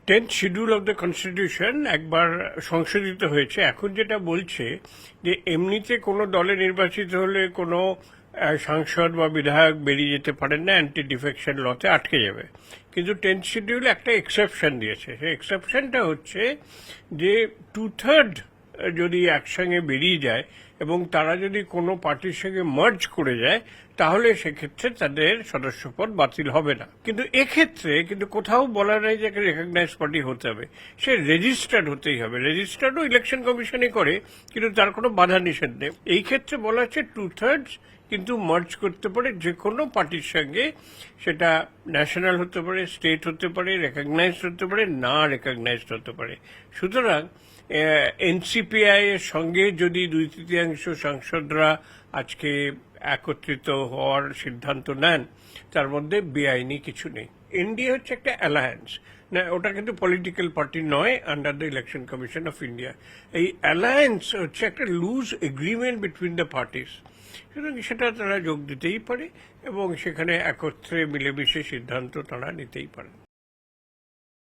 10th schedule of the constitution একবার সংশোধিত হয়েছে। এখন যেটা বলছে যে এমনিতে কোনো দলে নির্বাচিত হলে কোনো সাংসদ বা বিধায়ক বেরিয়ে যেতে পারেন না, অ্যান্টি ডিফেকশন লতে আটকে যাবে। কিন্তু 10th শিডিউলে একটা এক্সেপশন দিয়েছে। সেই এক্সেপশনটা হচ্ছে যে 2/3 যদি একসঙ্গে বেরিয়ে যায় এবং তারা যদি কোনো পার্টির সঙ্গে মার্জ করে যায়, তাহলে সেক্ষেত্রে তাদের সদস্যপদ বাতিল হবে না। কিন্তু এক্ষেত্রে কিন্তু কোথাও বলা নেই যে রেকগনাইজ পার্টি হতে হবে, সে রেজিস্টার্ড হতেই হবে। রেজিস্টার্ডও ইলেকশন কমিশনই করে, কিন্তু তার কোনো বাধা নিষেধ নেই। এই ক্ষেত্রে বলা হচ্ছে 2/3 কিন্তু মার্জ করতে পারে যে কোনো পার্টির সঙ্গে, সেটা ন্যাশনাল হতে পারে, স্টেট হতে পারে, রেকগনাইজড হতে পারে, না রেকগনাইজড হতে পারে। সুতরাং এনসিপিআই এর সঙ্গে যদি 2/3 সাংসদরা আজকে একত্রিত হওয়ার সিদ্ধান্ত নেন, তার মধ্যে বেআইনি কিছু নেই। এনডিএ হচ্ছে একটা অ্যালায়েন্স, না ওটা কিন্তু পলিটিক্যাল পার্টি নয় under the election commission of India. এই অ্যালায়েন্স হচ্ছে একটা loose agreement between the parties. সুতরাং সেটা তারা যোগ দিতেই পারে এবং সেখানে একত্রে মিলেমিশে সিদ্ধান্ত তারা নিতেই পারে।